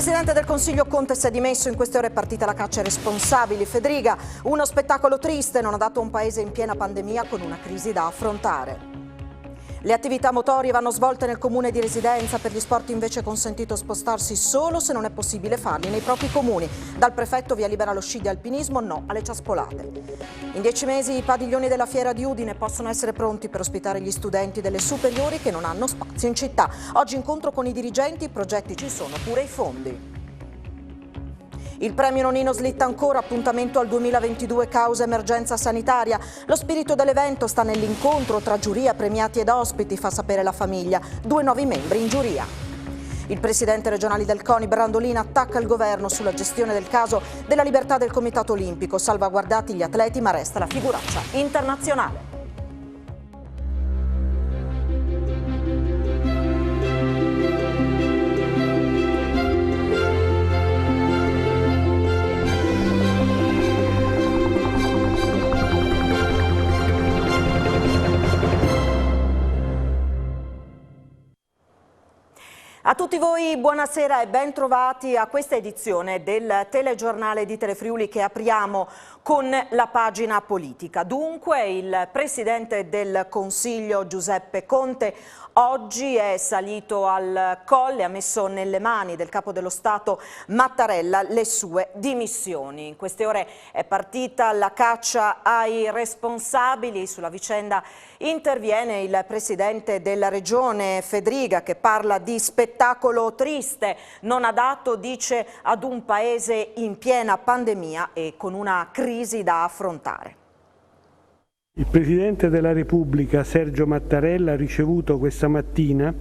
Presidente del Consiglio Conte si è dimesso, in queste ore è partita la caccia ai responsabili. Fedriga, uno spettacolo triste, non adatto a un paese in piena pandemia con una crisi da affrontare. Le attività motorie vanno svolte nel comune di residenza, per gli sport invece è consentito spostarsi solo se non è possibile farli nei propri comuni. Dal prefetto via libera allo sci di alpinismo, no alle ciaspolate. In 10 mesi i padiglioni della Fiera di Udine possono essere pronti per ospitare gli studenti delle superiori che non hanno spazio in città. Oggi incontro con i dirigenti, i progetti ci sono, pure i fondi. Il premio Nonino slitta ancora, appuntamento al 2022 causa emergenza sanitaria. Lo spirito dell'evento sta nell'incontro tra giuria, premiati ed ospiti, fa sapere la famiglia. 2 nuovi membri in giuria. Il presidente regionale del CONI, Brandolin, attacca il governo sulla gestione del caso della libertà del Comitato Olimpico. Salvaguardati gli atleti, ma resta la figuraccia internazionale. A tutti voi buonasera e ben trovati a questa edizione del telegiornale di Telefriuli che apriamo con la pagina politica. Dunque il Presidente del Consiglio Giuseppe Conte oggi è salito al Colle, ha messo nelle mani del Capo dello Stato Mattarella le sue dimissioni. In queste ore è partita la caccia ai responsabili. Sulla vicenda interviene il Presidente della Regione Fedriga, che parla di spettacolo triste, non adatto, dice, ad un paese in piena pandemia e con una crisi da affrontare. Il Presidente della Repubblica Sergio Mattarella ha ricevuto questa mattina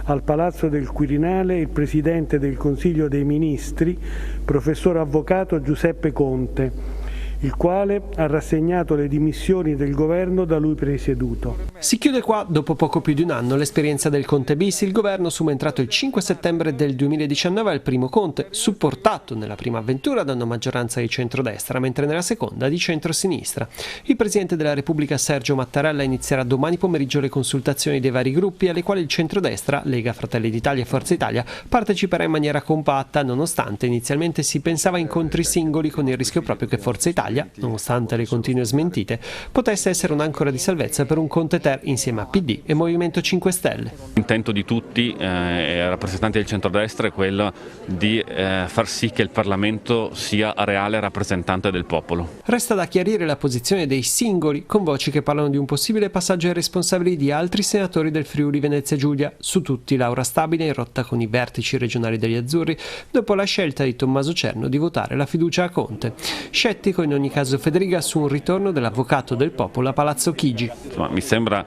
al Palazzo del Quirinale il Presidente del Consiglio dei Ministri, professor avvocato Giuseppe Conte, il quale ha rassegnato le dimissioni del governo da lui presieduto. Si chiude qua, dopo poco più di un anno, l'esperienza del Conte bis. Il governo subentrato il 5 settembre del 2019 al primo Conte, supportato nella prima avventura da una maggioranza di centrodestra, mentre nella seconda di centrosinistra. Il Presidente della Repubblica Sergio Mattarella inizierà domani pomeriggio le consultazioni dei vari gruppi, alle quali il centrodestra, Lega, Fratelli d'Italia e Forza Italia, parteciperà in maniera compatta, nonostante inizialmente si pensava a incontri singoli, con il rischio proprio che Forza Italia, nonostante le continue smentite, potesse essere un'ancora di salvezza per un Conte Ter insieme a PD e Movimento 5 Stelle. L'intento di tutti rappresentanti del centrodestra è quello di far sì che il Parlamento sia reale rappresentante del popolo. Resta da chiarire la posizione dei singoli, con voci che parlano di un possibile passaggio ai responsabili di altri senatori del Friuli Venezia Giulia. Su tutti Laura Stabile, in rotta con i vertici regionali degli Azzurri, dopo la scelta di Tommaso Cerno di votare la fiducia a Conte. Scettico in ogni caso Fedriga su un ritorno dell'avvocato del popolo a Palazzo Chigi. Insomma, mi sembra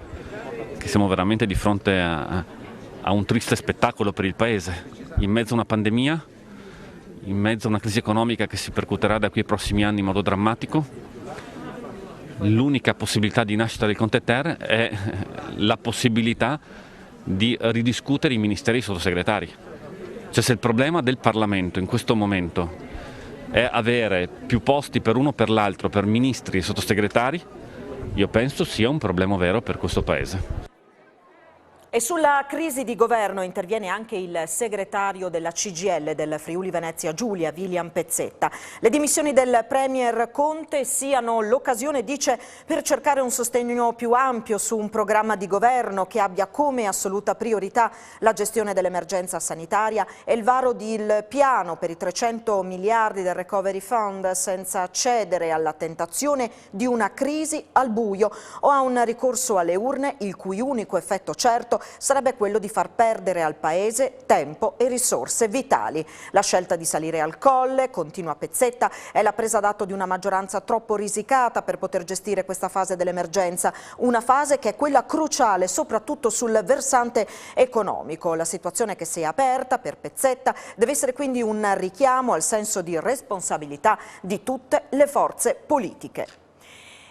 che siamo veramente di fronte a un triste spettacolo per il Paese. In mezzo a una pandemia, in mezzo a una crisi economica che si percuoterà da qui ai prossimi anni in modo drammatico, l'unica possibilità di nascita del Conte Ter è la possibilità di ridiscutere i ministeri e i sottosegretari. Cioè, se il problema del Parlamento in questo momento è avere più posti per uno o per l'altro, per ministri e sottosegretari, io penso sia un problema vero per questo Paese. E sulla crisi di governo interviene anche il segretario della CGIL del Friuli Venezia Giulia, William Pezzetta. Le dimissioni del Premier Conte siano l'occasione, dice, per cercare un sostegno più ampio su un programma di governo che abbia come assoluta priorità la gestione dell'emergenza sanitaria e il varo del piano per i 300 miliardi del Recovery Fund, senza cedere alla tentazione di una crisi al buio o a un ricorso alle urne, il cui unico effetto certo sarebbe quello di far perdere al Paese tempo e risorse vitali. La scelta di salire al Colle, continua Pezzetta, è la presa d'atto di una maggioranza troppo risicata per poter gestire questa fase dell'emergenza, una fase che è quella cruciale soprattutto sul versante economico. La situazione che si è aperta per Pezzetta deve essere quindi un richiamo al senso di responsabilità di tutte le forze politiche.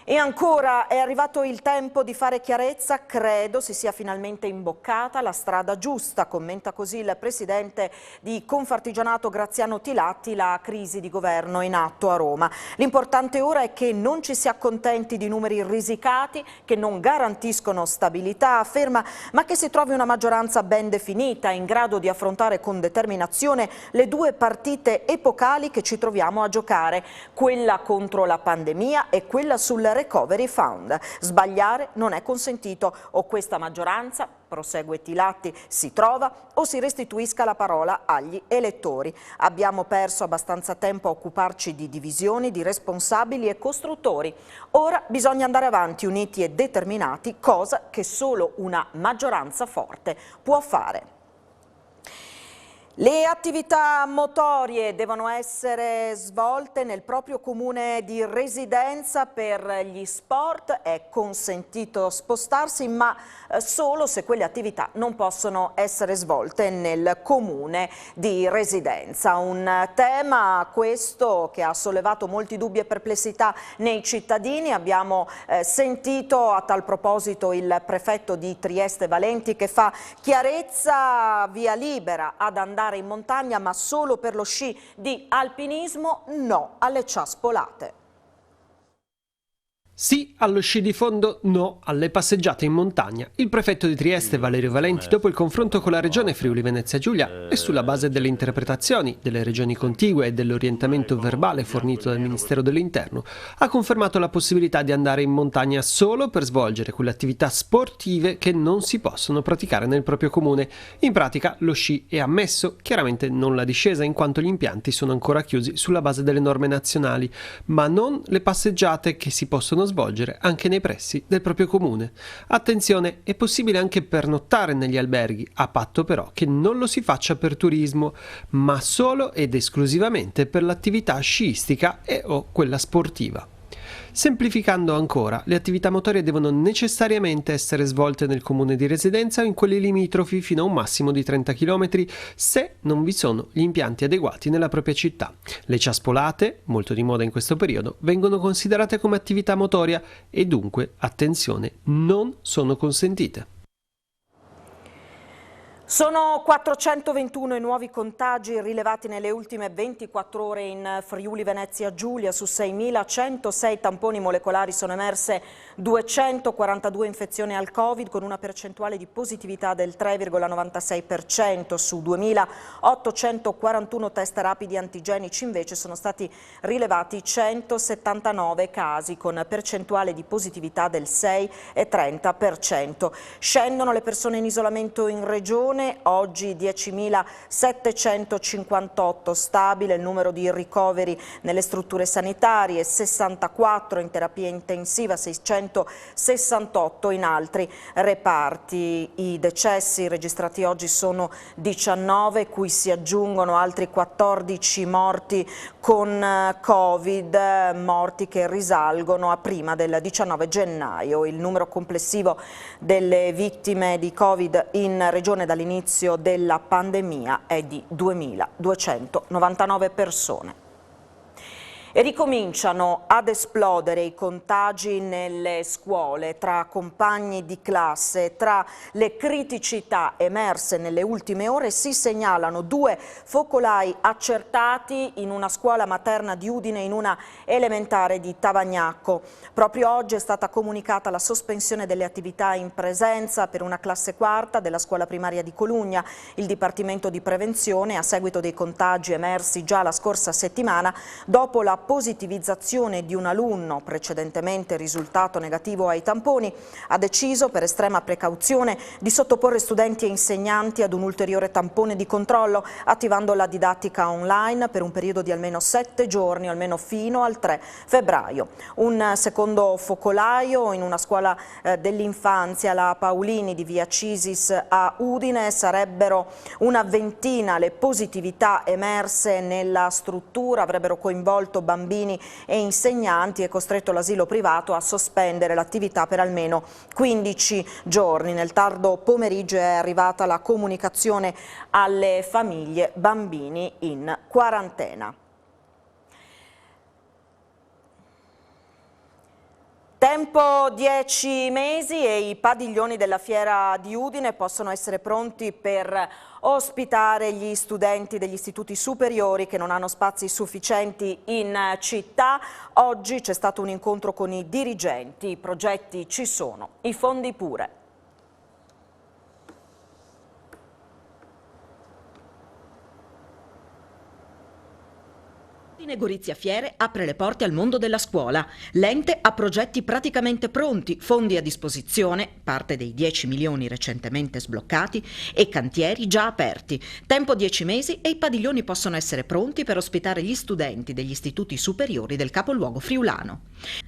E ancora, è arrivato il tempo di fare chiarezza, credo si sia finalmente imboccata la strada giusta, commenta così il presidente di Confartigianato Graziano Tilatti la crisi di governo in atto a Roma. L'importante ora è che non ci si accontenti di numeri risicati che non garantiscono stabilità, afferma, ma che si trovi una maggioranza ben definita, in grado di affrontare con determinazione le due partite epocali che ci troviamo a giocare, quella contro la pandemia e quella sul Recovery Fund. Sbagliare non è consentito, o questa maggioranza, prosegue Tilatti, si trova o si restituisca la parola agli elettori. Abbiamo perso abbastanza tempo a occuparci di divisioni, di responsabili e costruttori. Ora bisogna andare avanti uniti e determinati, cosa che solo una maggioranza forte può fare. Le attività motorie devono essere svolte nel proprio comune di residenza. Per gli sport è consentito spostarsi, ma solo se quelle attività non possono essere svolte nel comune di residenza. Un tema questo che ha sollevato molti dubbi e perplessità nei cittadini. Abbiamo sentito a tal proposito il prefetto di Trieste Valenti, che fa chiarezza, via libera ad andare in montagna, ma solo per lo sci di alpinismo, no alle ciaspolate. Sì allo sci di fondo, no alle passeggiate in montagna. Il prefetto di Trieste, Valerio Valenti, dopo il confronto con la regione Friuli Venezia Giulia e sulla base delle interpretazioni delle regioni contigue e dell'orientamento verbale fornito dal Ministero dell'Interno, ha confermato la possibilità di andare in montagna solo per svolgere quelle attività sportive che non si possono praticare nel proprio comune. In pratica lo sci è ammesso, chiaramente non la discesa in quanto gli impianti sono ancora chiusi sulla base delle norme nazionali, ma non le passeggiate che si possono svolgere anche nei pressi del proprio comune. Attenzione, è possibile anche pernottare negli alberghi, a patto però che non lo si faccia per turismo, ma solo ed esclusivamente per l'attività sciistica e o quella sportiva. Semplificando ancora, le attività motorie devono necessariamente essere svolte nel comune di residenza o in quelli limitrofi fino a un massimo di 30 km se non vi sono gli impianti adeguati nella propria città. Le ciaspolate, molto di moda in questo periodo, vengono considerate come attività motoria e dunque, attenzione, non sono consentite. Sono 421 i nuovi contagi rilevati nelle ultime 24 ore in Friuli Venezia Giulia. Su 6.106 tamponi molecolari sono emerse 242 infezioni al Covid, con una percentuale di positività del 3,96%. Su 2.841 test rapidi antigenici invece sono stati rilevati 179 casi, con percentuale di positività del 6,30%. Scendono le persone in isolamento in regione. Oggi 10.758, stabile il numero di ricoveri nelle strutture sanitarie, 64 in terapia intensiva, 668 in altri reparti. I decessi registrati oggi sono 19, cui si aggiungono altri 14 morti con Covid, morti che risalgono a prima del 19 gennaio. Il numero complessivo delle vittime di Covid in regione dall'inizio della pandemia è di 2.299 persone. E ricominciano ad esplodere i contagi nelle scuole, tra compagni di classe. Tra le criticità emerse nelle ultime ore si segnalano 2 focolai accertati in una scuola materna di Udine e in una elementare di Tavagnacco. Proprio oggi è stata comunicata la sospensione delle attività in presenza per una classe quarta della scuola primaria di Colugna. Il Dipartimento di Prevenzione, a seguito dei contagi emersi già la scorsa settimana, dopo la positivizzazione di un alunno precedentemente risultato negativo ai tamponi, ha deciso per estrema precauzione di sottoporre studenti e insegnanti ad un ulteriore tampone di controllo, attivando la didattica online per un periodo di almeno 7 giorni, almeno fino al 3 febbraio. Un secondo focolaio in una scuola dell'infanzia, la Paolini di via Cisis a Udine. Sarebbero una ventina le positività emerse nella struttura, avrebbero coinvolto bambini e insegnanti e costretto l'asilo privato a sospendere l'attività per almeno 15 giorni. Nel tardo pomeriggio è arrivata la comunicazione alle famiglie, bambini in quarantena. Tempo 10 mesi e i padiglioni della Fiera di Udine possono essere pronti per ospitare gli studenti degli istituti superiori che non hanno spazi sufficienti in città. Oggi c'è stato un incontro con i dirigenti, i progetti ci sono, i fondi pure. Gorizia Fiere apre le porte al mondo della scuola. L'ente ha progetti praticamente pronti, fondi a disposizione, parte dei 10 milioni recentemente sbloccati e cantieri già aperti. Tempo 10 mesi e i padiglioni possono essere pronti per ospitare gli studenti degli istituti superiori del capoluogo friulano.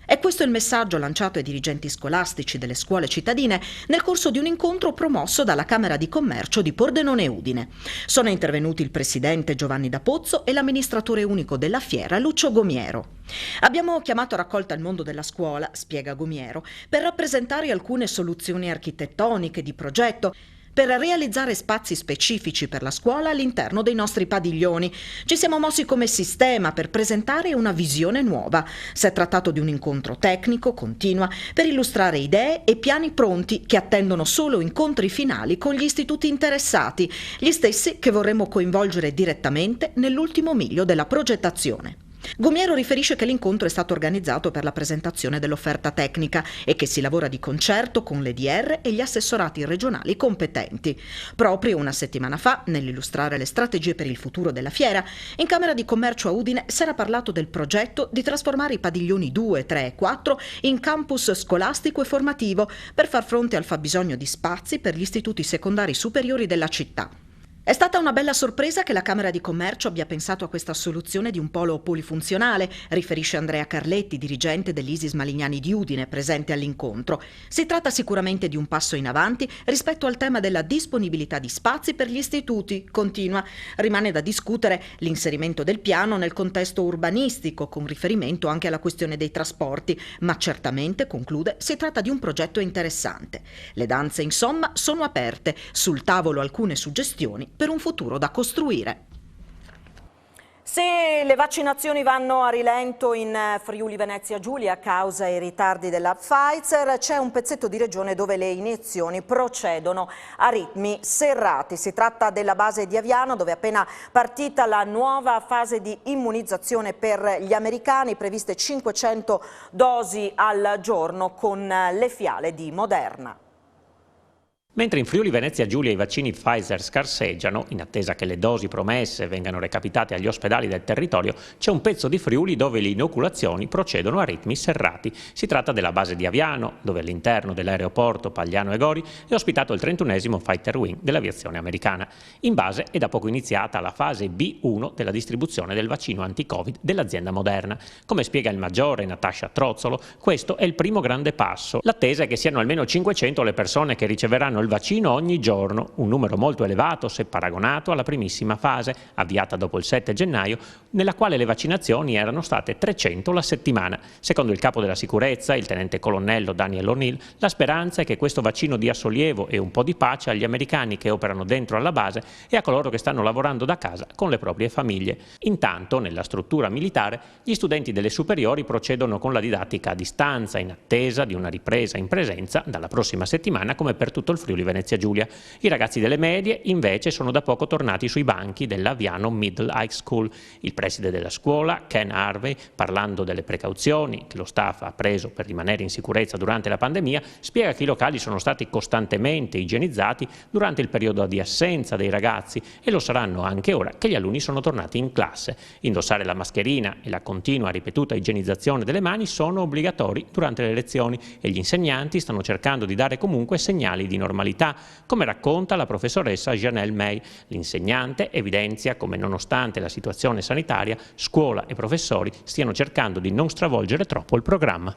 È questo il messaggio lanciato ai dirigenti scolastici delle scuole cittadine nel corso di un incontro promosso dalla Camera di Commercio di Pordenone Udine. Sono intervenuti il presidente Giovanni D'Apozzo e l'amministratore unico della Fiera, Lucio Gomiero. Abbiamo chiamato a raccolta il mondo della scuola, spiega Gomiero, per rappresentare alcune soluzioni architettoniche di progetto, per realizzare spazi specifici per la scuola all'interno dei nostri padiglioni. Ci siamo mossi come sistema per presentare una visione nuova. Si è trattato di un incontro tecnico, continua, per illustrare idee e piani pronti che attendono solo incontri finali con gli istituti interessati, gli stessi che vorremmo coinvolgere direttamente nell'ultimo miglio della progettazione. Gomiero riferisce che l'incontro è stato organizzato per la presentazione dell'offerta tecnica e che si lavora di concerto con l'EDR e gli assessorati regionali competenti. Proprio una settimana fa, nell'illustrare le strategie per il futuro della fiera, in Camera di Commercio a Udine si era parlato del progetto di trasformare i padiglioni 2, 3 e 4 in campus scolastico e formativo per far fronte al fabbisogno di spazi per gli istituti secondari superiori della città. È stata una bella sorpresa che la Camera di Commercio abbia pensato a questa soluzione di un polo polifunzionale, riferisce Andrea Carletti, dirigente dell'Isis Malignani di Udine, presente all'incontro. Si tratta sicuramente di un passo in avanti rispetto al tema della disponibilità di spazi per gli istituti, continua. Rimane da discutere l'inserimento del piano nel contesto urbanistico, con riferimento anche alla questione dei trasporti, ma certamente, conclude, si tratta di un progetto interessante. Le danze, insomma, sono aperte, sul tavolo alcune suggestioni per un futuro da costruire. Se le vaccinazioni vanno a rilento in Friuli Venezia Giulia a causa dei ritardi della Pfizer, c'è un pezzetto di regione dove le iniezioni procedono a ritmi serrati. Si tratta della base di Aviano, dove è appena partita la nuova fase di immunizzazione per gli americani, previste 500 dosi al giorno con le fiale di Moderna. Mentre in Friuli Venezia Giulia i vaccini Pfizer scarseggiano, in attesa che le dosi promesse vengano recapitate agli ospedali del territorio, c'è un pezzo di Friuli dove le inoculazioni procedono a ritmi serrati. Si tratta della base di Aviano, dove all'interno dell'aeroporto Pagliano e Gori è ospitato il 31esimo Fighter Wing dell'aviazione americana. In base è da poco iniziata la fase B1 della distribuzione del vaccino anti-Covid dell'azienda Moderna. Come spiega il maggiore Natascia Trozzolo, questo è il primo grande passo. L'attesa è che siano almeno 500 le persone che riceveranno il vaccino ogni giorno, un numero molto elevato se paragonato alla primissima fase, avviata dopo il 7 gennaio, nella quale le vaccinazioni erano state 300 la settimana. Secondo il capo della sicurezza, il tenente colonnello Daniel O'Neill, la speranza è che questo vaccino dia sollievo e un po' di pace agli americani che operano dentro alla base e a coloro che stanno lavorando da casa con le proprie famiglie. Intanto, nella struttura militare, gli studenti delle superiori procedono con la didattica a distanza, in attesa di una ripresa in presenza dalla prossima settimana come per tutto il Friuli Venezia Giulia. I ragazzi delle medie invece sono da poco tornati sui banchi dell'Aviano Middle High School. Il preside della scuola, Ken Harvey, parlando delle precauzioni che lo staff ha preso per rimanere in sicurezza durante la pandemia, spiega che i locali sono stati costantemente igienizzati durante il periodo di assenza dei ragazzi e lo saranno anche ora che gli alunni sono tornati in classe. Indossare la mascherina e la continua ripetuta igienizzazione delle mani sono obbligatori durante le lezioni e gli insegnanti stanno cercando di dare comunque segnali di normalità, come racconta la professoressa Janelle May. L'insegnante evidenzia come, nonostante la situazione sanitaria, scuola e professori stiano cercando di non stravolgere troppo il programma.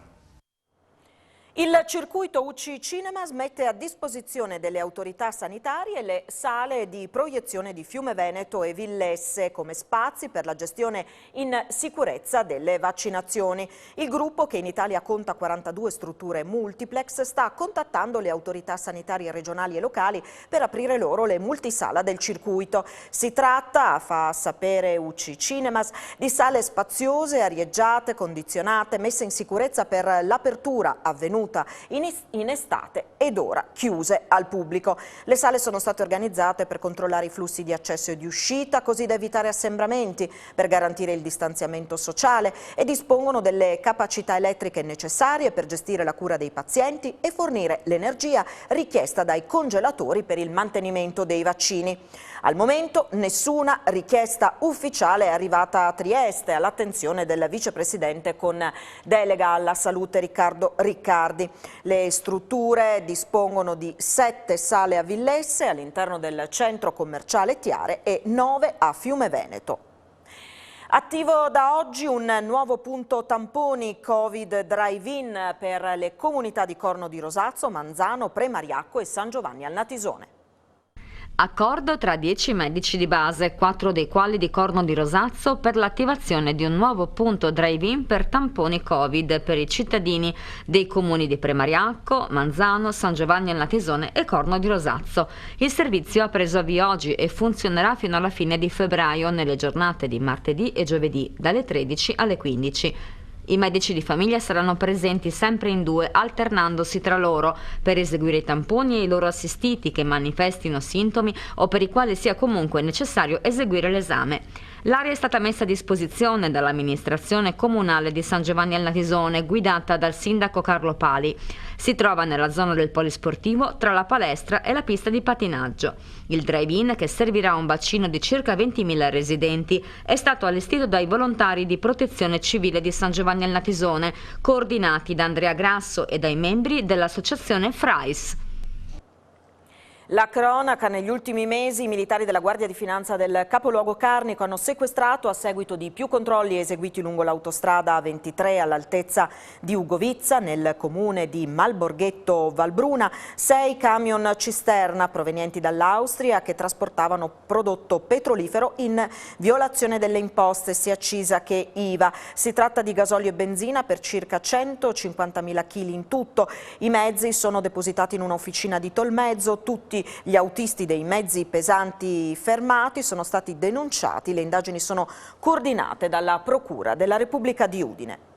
Il circuito UC Cinemas mette a disposizione delle autorità sanitarie le sale di proiezione di Fiume Veneto e Villesse come spazi per la gestione in sicurezza delle vaccinazioni. Il gruppo, che in Italia conta 42 strutture multiplex, sta contattando le autorità sanitarie regionali e locali per aprire loro le multisala del circuito. Si tratta, fa sapere UC Cinemas, di sale spaziose, arieggiate, condizionate, messe in sicurezza per l'apertura avvenuta in estate ed ora chiuse al pubblico. Le sale sono state organizzate per controllare i flussi di accesso e di uscita, così da evitare assembramenti, per garantire il distanziamento sociale, e dispongono delle capacità elettriche necessarie per gestire la cura dei pazienti e fornire l'energia richiesta dai congelatori per il mantenimento dei vaccini. Al momento nessuna richiesta ufficiale è arrivata a Trieste, all'attenzione del vicepresidente con delega alla salute Riccardo Riccardi. Le strutture dispongono di 7 sale a Villesse, all'interno del centro commerciale Tiare, e 9 a Fiume Veneto. Attivo da oggi un nuovo punto tamponi Covid drive-in per le comunità di Corno di Rosazzo, Manzano, Premariacco e San Giovanni al Natisone. Accordo tra 10 medici di base, 4 dei quali di Corno di Rosazzo, per l'attivazione di un nuovo punto drive-in per tamponi Covid per i cittadini dei comuni di Premariacco, Manzano, San Giovanni al Natisone e Corno di Rosazzo. Il servizio ha preso avvio oggi e funzionerà fino alla fine di febbraio nelle giornate di martedì e giovedì dalle 13 alle 15. I medici di famiglia saranno presenti sempre in 2, alternandosi tra loro, per eseguire i tamponi ai loro assistiti che manifestino sintomi o per i quali sia comunque necessario eseguire l'esame. L'area è stata messa a disposizione dall'amministrazione comunale di San Giovanni al Natisone, guidata dal sindaco Carlo Pali. Si trova nella zona del polisportivo tra la palestra e la pista di patinaggio. Il drive-in, che servirà a un bacino di circa 20.000 residenti, è stato allestito dai volontari di Protezione Civile di San Giovanni al Natisone, coordinati da Andrea Grasso e dai membri dell'associazione FRAIS. La cronaca: negli ultimi mesi i militari della Guardia di Finanza del capoluogo carnico hanno sequestrato, a seguito di più controlli eseguiti lungo l'autostrada A23 all'altezza di Ugovizza, nel comune di Malborghetto Valbruna, 6 camion cisterna provenienti dall'Austria che trasportavano prodotto petrolifero in violazione delle imposte sia accisa che IVA. Si tratta di gasolio e benzina per circa 150.000 kg in tutto. I mezzi sono depositati in un'officina di Tolmezzo. Tutti gli autisti dei mezzi pesanti fermati sono stati denunciati. Le indagini sono coordinate dalla Procura della Repubblica di Udine.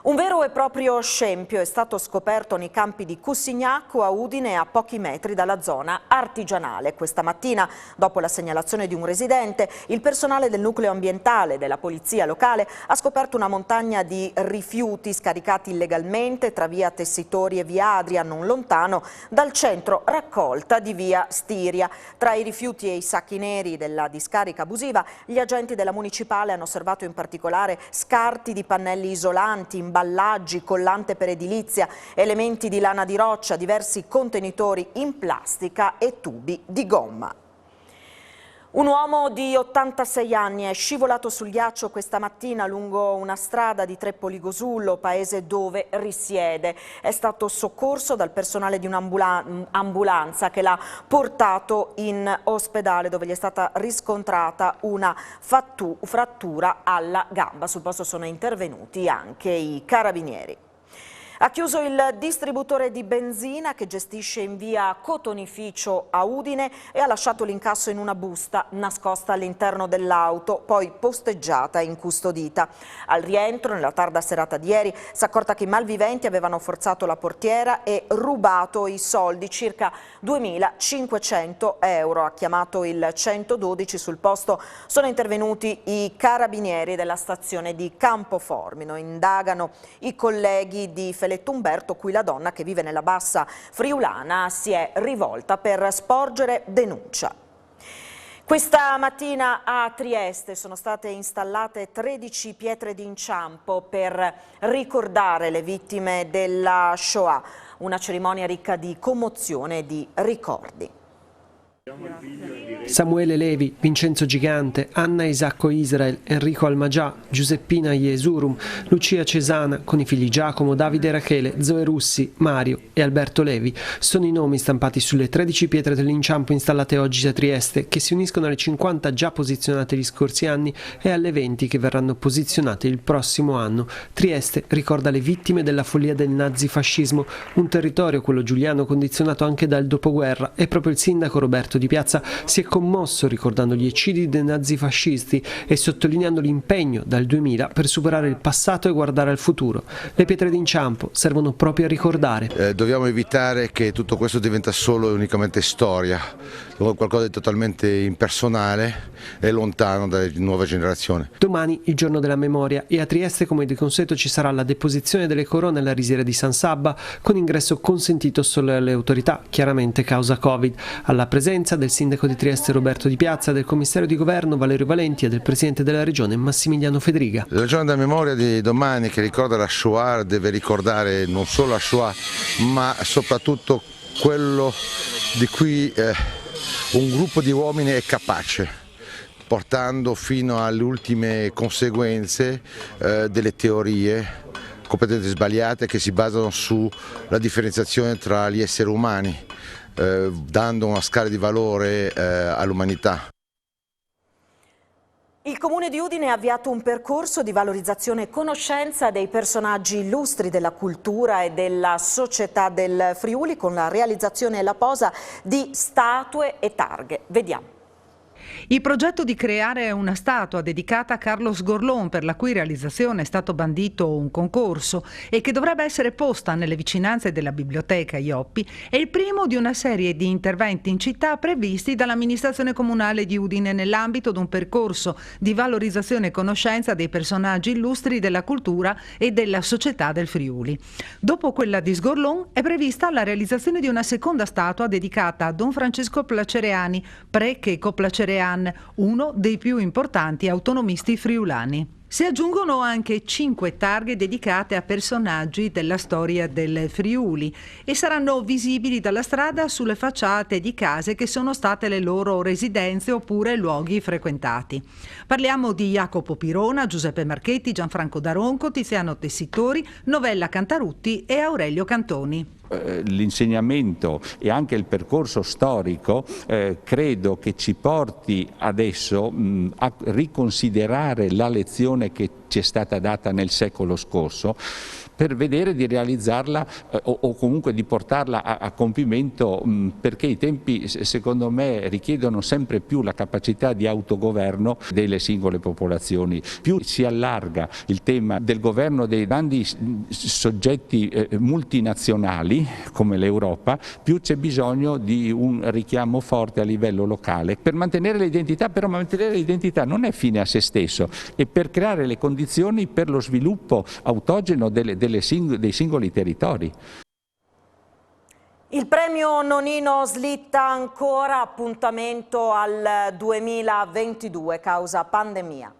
Un vero e proprio scempio è stato scoperto nei campi di Cussignacco a Udine, a pochi metri dalla zona artigianale. Questa mattina, dopo la segnalazione di un residente, il personale del nucleo ambientale della polizia locale ha scoperto una montagna di rifiuti scaricati illegalmente tra via Tessitori e via Adria, non lontano dal centro raccolta di via Stiria. Tra i rifiuti e i sacchi neri della discarica abusiva, gli agenti della municipale hanno osservato in particolare scarti di pannelli isolanti, imballaggi, collante per edilizia, elementi di lana di roccia, diversi contenitori in plastica e tubi di gomma. Un uomo di 86 anni è scivolato sul ghiaccio questa mattina lungo una strada di Treppoli Gosullo, paese dove risiede. È stato soccorso dal personale di un'ambulanza che l'ha portato in ospedale, dove gli è stata riscontrata una frattura alla gamba. Sul posto sono intervenuti anche i carabinieri. Ha chiuso il distributore di benzina che gestisce in via Cotonificio a Udine e ha lasciato l'incasso in una busta nascosta all'interno dell'auto, poi posteggiata e incustodita. Al rientro, nella tarda serata di ieri, si è accorta che i malviventi avevano forzato la portiera e rubato i soldi, circa 2.500 euro. Ha chiamato il 112, sul posto sono intervenuti i carabinieri della stazione di Campoformino. Indagano i colleghi di Feletto Umberto, cui la donna, che vive nella Bassa Friulana, si è rivolta per sporgere denuncia. Questa mattina a Trieste sono state installate 13 pietre d'inciampo per ricordare le vittime della Shoah, una cerimonia ricca di commozione e di ricordi. Samuele Levi, Vincenzo Gigante, Anna Isacco Israel, Enrico Almagià, Giuseppina Iesurum, Lucia Cesana, con i figli Giacomo, Davide e Rachele, Zoe Russi, Mario e Alberto Levi. Sono i nomi stampati sulle 13 pietre dell'inciampo installate oggi a Trieste, che si uniscono alle 50 già posizionate gli scorsi anni e alle 20 che verranno posizionate il prossimo anno. Trieste ricorda le vittime della follia del nazifascismo, un territorio, quello giuliano, condizionato anche dal dopoguerra, e proprio il sindaco Roberto Di Piazza si è commosso ricordando gli eccidi dei nazifascisti e sottolineando l'impegno dal 2000 per superare il passato e guardare al futuro. Le pietre d'inciampo servono proprio a ricordare. Dobbiamo evitare che tutto questo diventa solo e unicamente storia, qualcosa di totalmente impersonale e lontano dalle nuove generazioni. Domani il giorno della memoria e a Trieste, come di consueto, ci sarà la deposizione delle corone alla risiera di San Sabba, con ingresso consentito solo alle autorità, chiaramente causa Covid, alla presenza del sindaco di Trieste Roberto Di Piazza, del commissario di governo Valerio Valenti e del presidente della regione Massimiliano Fedriga. Il giorno della memoria di domani, che ricorda la Shoah, deve ricordare non solo la Shoah ma soprattutto quello di cui un gruppo di uomini è capace, portando fino alle ultime conseguenze delle teorie completamente sbagliate che si basano sulla differenziazione tra gli esseri umani, dando una scala di valore all'umanità. Il Comune di Udine ha avviato un percorso di valorizzazione e conoscenza dei personaggi illustri della cultura e della società del Friuli, con la realizzazione e la posa di statue e targhe. Vediamo. Il progetto di creare una statua dedicata a Carlos Gorlón, per la cui realizzazione è stato bandito un concorso e che dovrebbe essere posta nelle vicinanze della biblioteca Ioppi, è il primo di una serie di interventi in città previsti dall'amministrazione comunale di Udine nell'ambito di un percorso di valorizzazione e conoscenza dei personaggi illustri della cultura e della società del Friuli. Dopo quella di Sgorlón è prevista la realizzazione di una seconda statua dedicata a Don Francesco Placereani, pre Checo Placerean, uno dei più importanti autonomisti friulani. Si aggiungono anche 5 targhe dedicate a personaggi della storia del Friuli e saranno visibili dalla strada sulle facciate di case che sono state le loro residenze oppure luoghi frequentati. Parliamo di Jacopo Pirona, Giuseppe Marchetti, Gianfranco Daronco, Tiziano Tessitori, Novella Cantarutti e Aurelio Cantoni. L'insegnamento e anche il percorso storico credo che ci porti adesso a riconsiderare la lezione che ci è stata data nel secolo scorso, per vedere di realizzarla o comunque di portarla a compimento, perché i tempi secondo me richiedono sempre più la capacità di autogoverno delle singole popolazioni. Più si allarga il tema del governo dei grandi soggetti multinazionali come l'Europa, più c'è bisogno di un richiamo forte a livello locale per mantenere l'identità, però mantenere l'identità non è fine a se stesso, è per creare le condizioni per lo sviluppo autogeno dei singoli territori. Il premio Nonino slitta ancora, appuntamento al 2022 causa pandemia.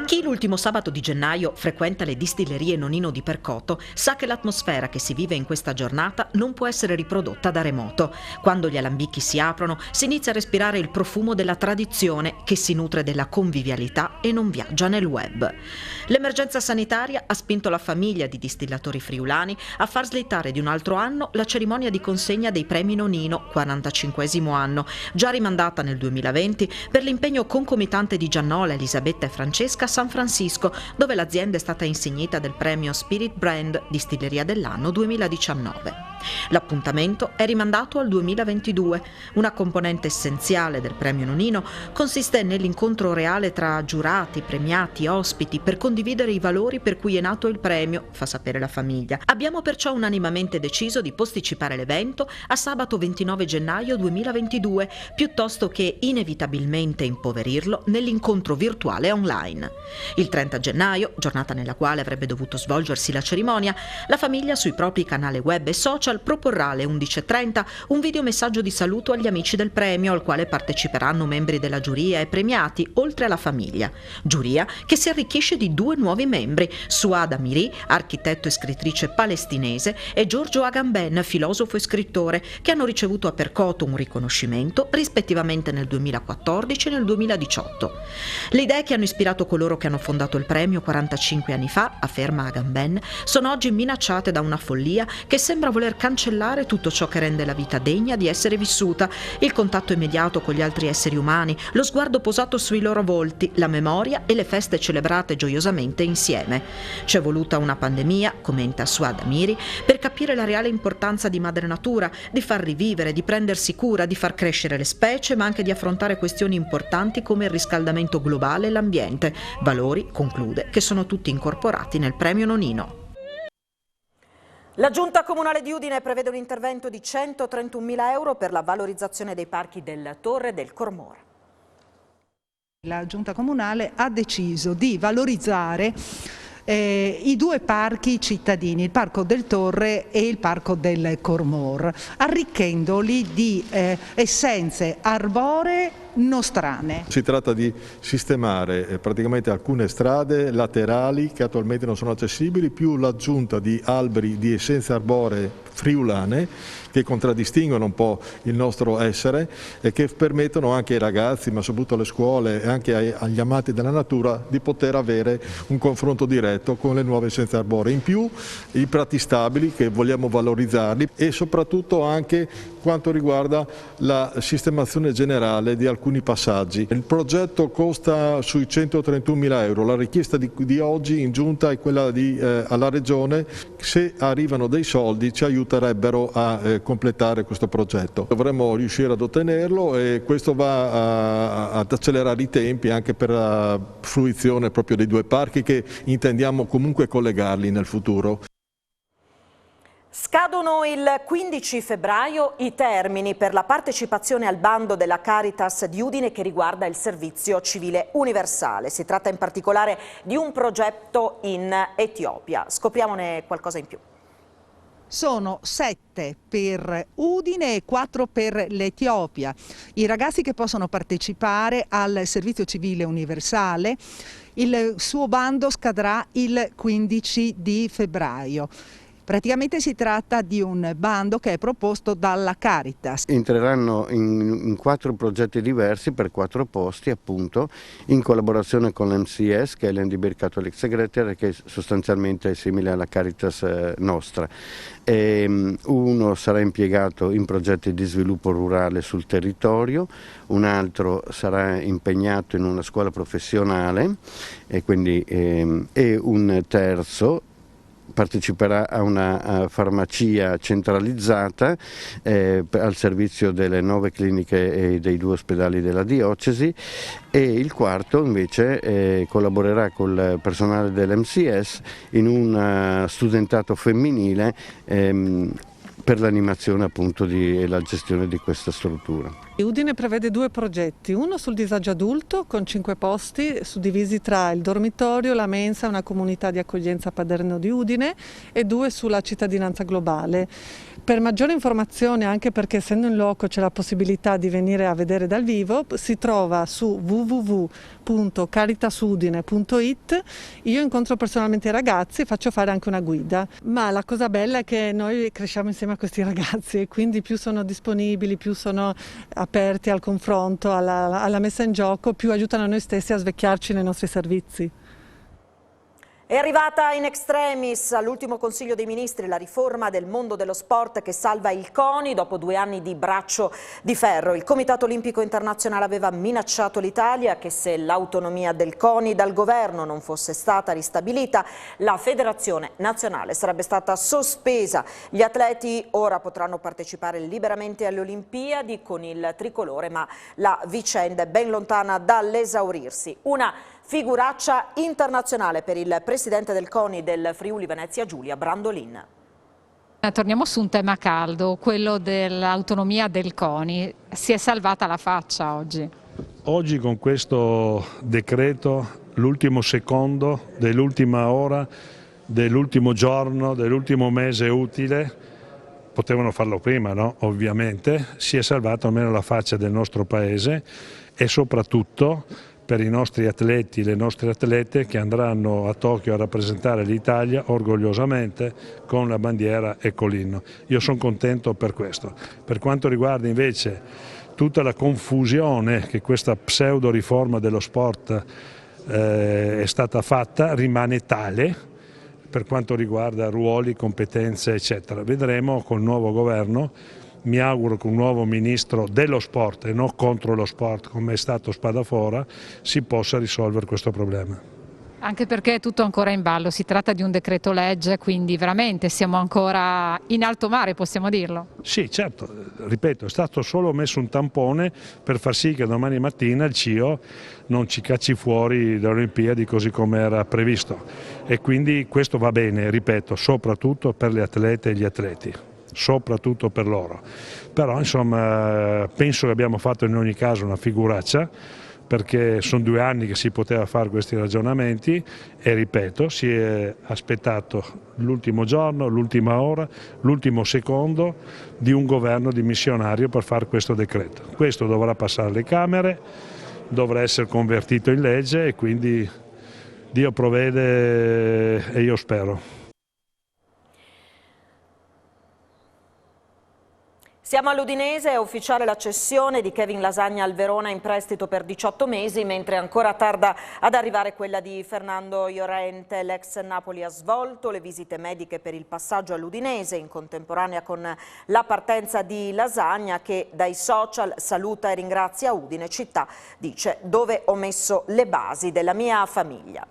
Chi l'ultimo sabato di gennaio frequenta le distillerie Nonino di Percoto sa che l'atmosfera che si vive in questa giornata non può essere riprodotta da remoto. Quando gli alambicchi si aprono, si inizia a respirare il profumo della tradizione che si nutre della convivialità e non viaggia nel web. L'emergenza sanitaria ha spinto la famiglia di distillatori friulani a far slittare di un altro anno la cerimonia di consegna dei premi Nonino, 45esimo anno, già rimandata nel 2020 per l'impegno concomitante di Giannola, Elisabetta e Francesca a San Francisco, dove l'azienda è stata insignita del premio Spirit Brand Distilleria dell'anno 2019. L'appuntamento è rimandato al 2022. Una componente essenziale del premio Nonino consiste nell'incontro reale tra giurati, premiati, ospiti per condividere i valori per cui è nato il premio, fa sapere la famiglia. Abbiamo perciò unanimemente deciso di posticipare l'evento a sabato 29 gennaio 2022 piuttosto che inevitabilmente impoverirlo nell'incontro virtuale online. Il 30 gennaio, giornata nella quale avrebbe dovuto svolgersi la cerimonia, la famiglia sui propri canali web e social proporrà alle 11:30 un videomessaggio di saluto agli amici del premio, al quale parteciperanno membri della giuria e premiati, oltre alla famiglia. Giuria che si arricchisce di 2 nuovi membri, Suad Amiri, architetto e scrittrice palestinese, e Giorgio Agamben, filosofo e scrittore, che hanno ricevuto a percoto un riconoscimento rispettivamente nel 2014 e nel 2018. Le idee che hanno ispirato coloro che hanno fondato il premio 45 anni fa, afferma Agamben, sono oggi minacciate da una follia che sembra voler cancellare tutto ciò che rende la vita degna di essere vissuta: il contatto immediato con gli altri esseri umani, lo sguardo posato sui loro volti, la memoria e le feste celebrate gioiosamente insieme. C'è voluta una pandemia, commenta Suad Amiri, per capire la reale importanza di madre natura, di far rivivere, di prendersi cura, di far crescere le specie, ma anche di affrontare questioni importanti come il riscaldamento globale e l'ambiente, valori, conclude, che sono tutti incorporati nel premio Nonino. La Giunta Comunale di Udine prevede un intervento di 131.000 euro per la valorizzazione dei parchi del Torre e del Cormor. La Giunta Comunale ha deciso di valorizzare i 2 parchi cittadini, il Parco del Torre e il Parco del Cormor, arricchendoli di essenze arboree nostrane. Si tratta di sistemare praticamente alcune strade laterali che attualmente non sono accessibili, più l'aggiunta di alberi di essenze arboree friulane che contraddistinguono un po' il nostro essere e che permettono anche ai ragazzi, ma soprattutto alle scuole e anche agli amanti della natura, di poter avere un confronto diretto con le nuove essenze arboree. In più i prati stabili, che vogliamo valorizzarli, e soprattutto anche quanto riguarda la sistemazione generale di alcuni passaggi. Il progetto costa sui 131.000 euro, la richiesta di oggi in giunta è quella alla Regione: se arrivano dei soldi ci aiuterebbero a completare questo progetto. Dovremmo riuscire ad ottenerlo e questo va ad accelerare i tempi anche per la fruizione proprio dei 2 parchi, che intendiamo comunque collegarli nel futuro. Scadono il 15 febbraio i termini per la partecipazione al bando della Caritas di Udine che riguarda il servizio civile universale. Si tratta in particolare di un progetto in Etiopia. Scopriamone qualcosa in più. Sono 7 per Udine e 4 per l'Etiopia. I ragazzi che possono partecipare al servizio civile universale, il suo bando scadrà il 15 di febbraio. Praticamente si tratta di un bando che è proposto dalla Caritas. Entreranno in 4 progetti diversi per 4 posti, appunto, in collaborazione con l'MCS, che è l'Endiber Catholic Secretary, che sostanzialmente è simile alla Caritas nostra. Uno sarà impiegato in progetti di sviluppo rurale sul territorio, un altro sarà impegnato in una scuola professionale e un terzo parteciperà a una farmacia centralizzata al servizio delle 9 cliniche e dei 2 ospedali della diocesi, e il quarto invece collaborerà col personale dell'MCS in un studentato femminile per l'animazione appunto e la gestione di questa struttura. Udine prevede 2 progetti, uno sul disagio adulto con 5 posti suddivisi tra il dormitorio, la mensa e una comunità di accoglienza Paderno di Udine, e 2 sulla cittadinanza globale. Per maggiore informazione, anche perché essendo in loco c'è la possibilità di venire a vedere dal vivo, si trova su www.caritasudine.it. Io incontro personalmente i ragazzi e faccio fare anche una guida, ma la cosa bella è che noi cresciamo insieme a questi ragazzi e quindi più sono disponibili, più sono aperti al confronto, alla messa in gioco, più aiutano noi stessi a svecchiarci nei nostri servizi. È arrivata in extremis all'ultimo Consiglio dei Ministri la riforma del mondo dello sport che salva il CONI dopo 2 anni di braccio di ferro. Il Comitato Olimpico Internazionale aveva minacciato l'Italia che se l'autonomia del CONI dal governo non fosse stata ristabilita, la Federazione Nazionale sarebbe stata sospesa. Gli atleti ora potranno partecipare liberamente alle Olimpiadi con il tricolore, ma la vicenda è ben lontana dall'esaurirsi. Una figuraccia internazionale per il presidente del CONI del Friuli Venezia Giulia, Brandolin. Torniamo su un tema caldo, quello dell'autonomia del CONI. Si è salvata la faccia oggi. Oggi con questo decreto l'ultimo secondo, dell'ultima ora, dell'ultimo giorno, dell'ultimo mese utile, potevano farlo prima, no? Ovviamente, si è salvata almeno la faccia del nostro Paese e soprattutto per i nostri atleti, le nostre atlete che andranno a Tokyo a rappresentare l'Italia orgogliosamente con la bandiera e con l'inno. Io sono contento per questo. Per quanto riguarda invece tutta la confusione che questa pseudo riforma dello sport è stata fatta, rimane tale per quanto riguarda ruoli, competenze eccetera. Vedremo col nuovo governo. Mi auguro che un nuovo ministro dello sport e non contro lo sport come è stato Spadafora si possa risolvere questo problema. Anche perché è tutto ancora in ballo, si tratta di un decreto legge, quindi veramente siamo ancora in alto mare, possiamo dirlo? Sì, certo, ripeto, è stato solo messo un tampone per far sì che domani mattina il CIO non ci cacci fuori dalle Olimpiadi così come era previsto e quindi questo va bene, ripeto, soprattutto per le atlete e gli atleti. Soprattutto per loro, però insomma penso che abbiamo fatto in ogni caso una figuraccia perché sono 2 anni che si poteva fare questi ragionamenti e ripeto si è aspettato l'ultimo giorno, l'ultima ora, l'ultimo secondo di un governo dimissionario per fare questo decreto. Questo dovrà passare alle Camere, dovrà essere convertito in legge e quindi Dio provvede e io spero. Siamo all'Udinese, è ufficiale la cessione di Kevin Lasagna al Verona in prestito per 18 mesi, mentre ancora tarda ad arrivare quella di Fernando Llorente. L'ex Napoli ha svolto le visite mediche per il passaggio all'Udinese, in contemporanea con la partenza di Lasagna che dai social saluta e ringrazia Udine, città, dice, dove ho messo le basi della mia famiglia.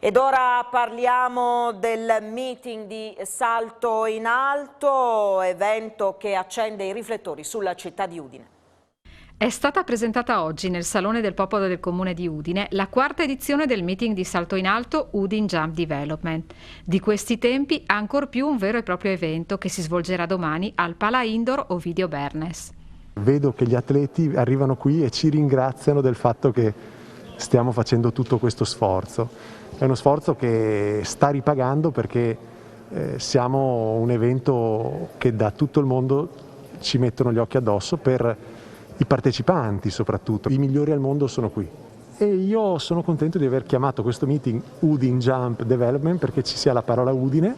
Ed ora parliamo del meeting di Salto in Alto, evento che accende i riflettori sulla città di Udine. È stata presentata oggi nel Salone del Popolo del Comune di Udine la 4ª edizione del meeting di Salto in Alto Udine Jump Development. Di questi tempi ancor più un vero e proprio evento che si svolgerà domani al Pala Indoor Ovidio Bernes. Vedo che gli atleti arrivano qui e ci ringraziano del fatto che stiamo facendo tutto questo sforzo. È uno sforzo che sta ripagando perché siamo un evento che da tutto il mondo ci mettono gli occhi addosso per i partecipanti soprattutto. I migliori al mondo sono qui. E io sono contento di aver chiamato questo meeting Udine Jump Development perché ci sia la parola Udine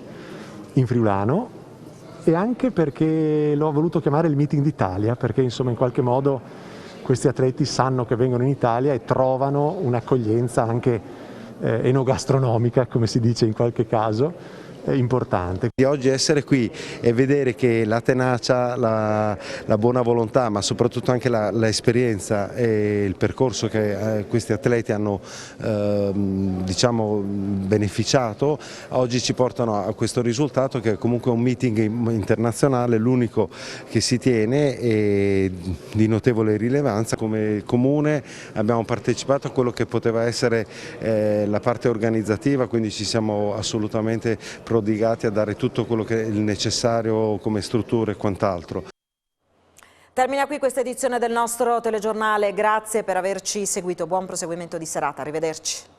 in friulano e anche perché l'ho voluto chiamare il meeting d'Italia perché insomma in qualche modo questi atleti sanno che vengono in Italia e trovano un'accoglienza anche enogastronomica, come si dice in qualche caso, importante. Oggi essere qui e vedere che la tenacia, la buona volontà, ma soprattutto anche l'esperienza e il percorso che questi atleti hanno diciamo, beneficiato, oggi ci portano a questo risultato che è comunque un meeting internazionale, l'unico che si tiene e di notevole rilevanza. Come comune abbiamo partecipato a quello che poteva essere la parte organizzativa, quindi ci siamo assolutamente prodigati a dare tutto quello che è il necessario come strutture e quant'altro. Termina qui questa edizione del nostro telegiornale, grazie per averci seguito, buon proseguimento di serata, arrivederci.